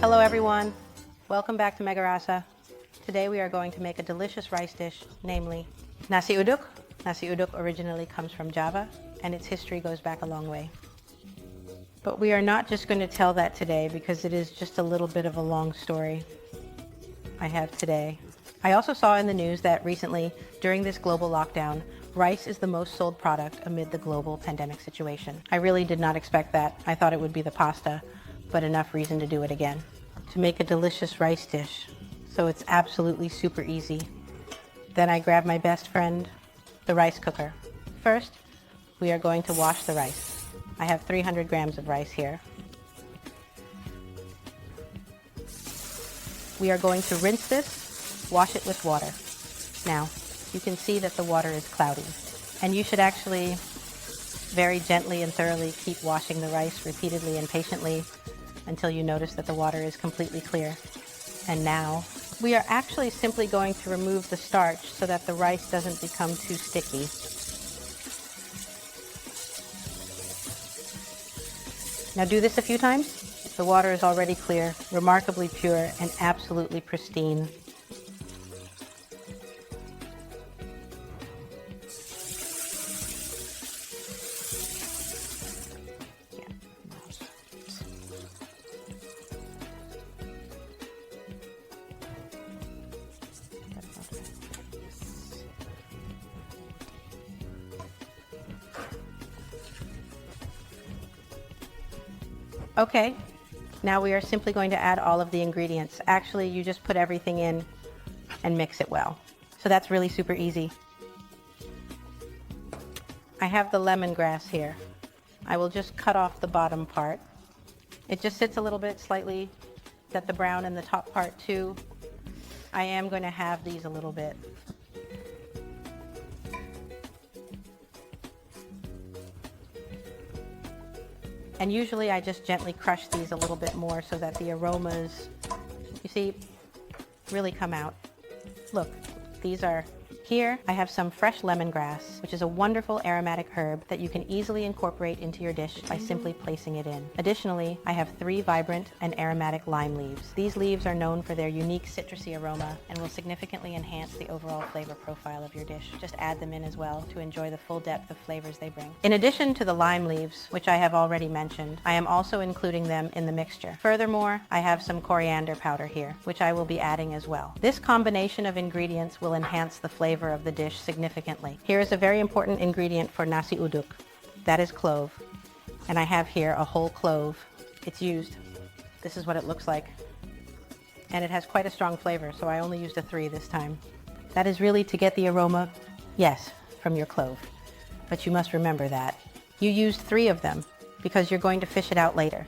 Hello everyone, welcome back to Megarasa. Today we are going to make a delicious rice dish, namely Nasi Uduk. Nasi Uduk originally comes from Java and its history goes back a long way. But we are not just going to tell that today because it is just a little bit of a long story I have today. I also saw in the news that recently, during this global lockdown, rice is the most sold product amid the global pandemic situation. I really did not expect that. I thought it would be the pasta, but enough reason to do it again. To make a delicious rice dish, so it's absolutely super easy. Then I grab my best friend, the rice cooker. First, we are going to wash the rice. I have 300 grams of rice here. We are going to rinse this, wash it with water. Now, you can see that the water is cloudy, and you should actually very gently and thoroughly keep washing the rice repeatedly and patiently until you notice that the water is completely clear. And now, we are actually simply going to remove the starch so that the rice doesn't become too sticky. Now do this a few times. The water is already clear, remarkably pure, and absolutely pristine. Okay, now we are simply going to add all of the ingredients. Actually, you just put everything in and mix it well. So that's really super easy. I have the lemongrass here. I will just cut off the bottom part. It just sits a little bit slightly, got the brown in the top part too. I am going to halve these a little bit. And usually I just gently crush these a little bit more so that the aromas, you see, really come out. Look, these are here. I have some fresh lemongrass, which is a wonderful aromatic herb that you can easily incorporate into your dish by simply placing it in. Additionally, I have 3 vibrant and aromatic lime leaves. These leaves are known for their unique citrusy aroma and will significantly enhance the overall flavor profile of your dish. Just add them in as well to enjoy the full depth of flavors they bring. In addition to the lime leaves, which I have already mentioned, I am also including them in the mixture. Furthermore, I have some coriander powder here, which I will be adding as well. This combination of ingredients will enhance the flavor of the dish significantly. Here is a very important ingredient for Nasi Uduk. That is clove. And I have here a whole clove. It's used. This is what it looks like. And it has quite a strong flavor, so I only used a 3 this time. That is really to get the aroma, yes, from your clove. But you must remember that. You used 3 of them because you're going to fish it out later.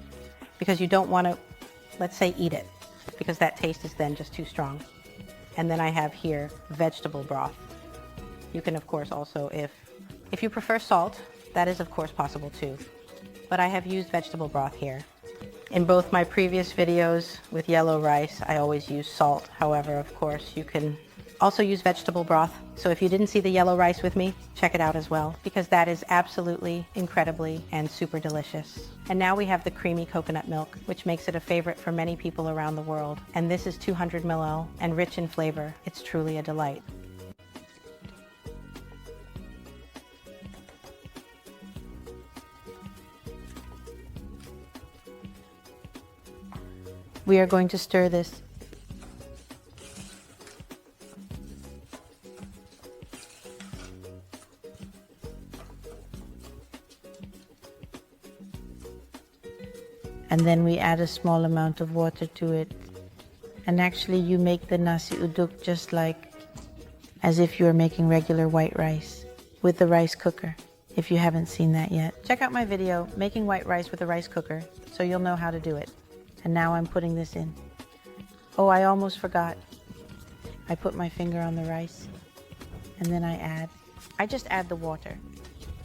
Because you don't want to, let's say, eat it, because that taste is then just too strong. And then I have here vegetable broth. You can of course also, if you prefer salt, that is of course possible too. But I have used vegetable broth here. In both my previous videos with yellow rice, I always use salt. However, of course, you can also use vegetable broth. So if you didn't see the yellow rice with me, check it out as well, because that is absolutely incredibly and super delicious. And now we have the creamy coconut milk, which makes it a favorite for many people around the world. And this is 200 ml and rich in flavor. It's truly a delight. We are going to stir this. And then we add a small amount of water to it. And actually you make the Nasi Uduk just like as if you were making regular white rice with the rice cooker, if you haven't seen that yet. Check out my video, Making White Rice with a Rice Cooker, so you'll know how to do it. And now I'm putting this in. Oh, I almost forgot. I put my finger on the rice and then I just add the water.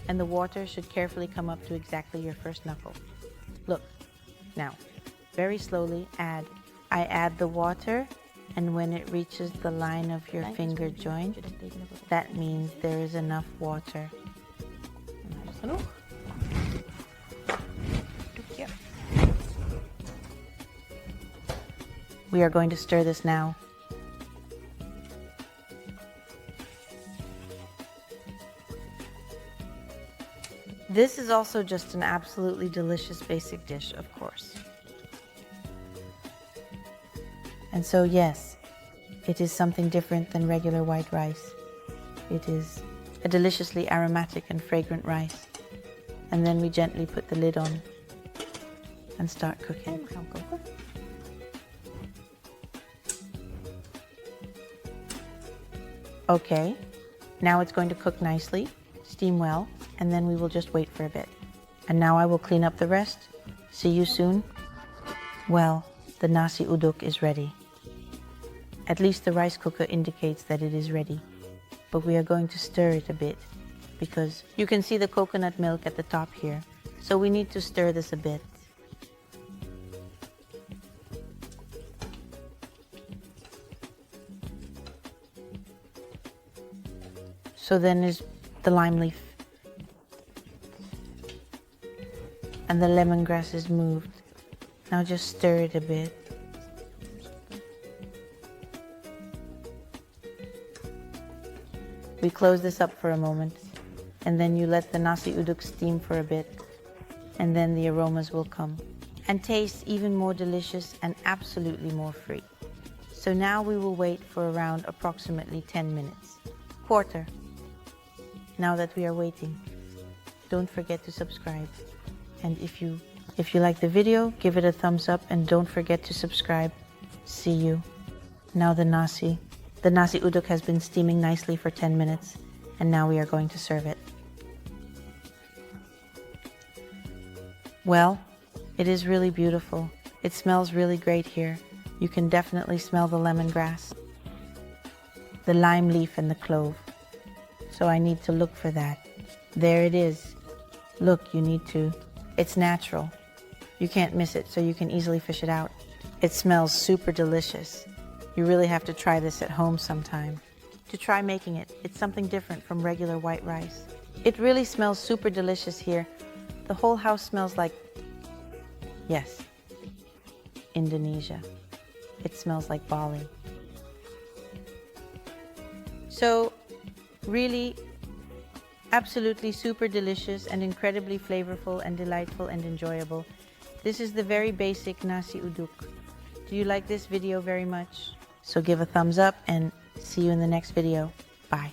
And the water should carefully come up to exactly your first knuckle. Look, now, very slowly I add the water, and when it reaches the line of your finger joint, that means there is enough water. We are going to stir this now. This is also just an absolutely delicious basic dish, of course. And so yes, it is something different than regular white rice. It is a deliciously aromatic and fragrant rice. And then we gently put the lid on and start cooking. Okay, now it's going to cook nicely, steam well, and then we will just wait for a bit. And now I will clean up the rest. See you soon. Well, the Nasi Uduk is ready. At least the rice cooker indicates that it is ready. But we are going to stir it a bit because you can see the coconut milk at the top here. So we need to stir this a bit. So then is the lime leaf. And the lemongrass is moved. Now just stir it a bit. We close this up for a moment, and then you let the Nasi Uduk steam for a bit, and then the aromas will come and taste even more delicious and absolutely more free. So now we will wait for around approximately 10 minutes. Quarter. Now that we are waiting, don't forget to subscribe. And if you like the video, give it a thumbs up and don't forget to subscribe. See you. Now the Nasi Uduk has been steaming nicely for 10 minutes, and now we are going to serve it. Well, it is really beautiful. It smells really great here. You can definitely smell the lemongrass, the lime leaf, and the clove. So I need to look for that. There it is. Look, you need to. It's natural. You can't miss it, so you can easily fish it out. It smells super delicious. You really have to try this at home sometime. To try making it, it's something different from regular white rice. It really smells super delicious here. The whole house smells like, yes, Indonesia. It smells like Bali. So, really, absolutely super delicious and incredibly flavorful and delightful and enjoyable. This is the very basic Nasi Uduk. Do you like this video very much? So give a thumbs up and see you in the next video. Bye.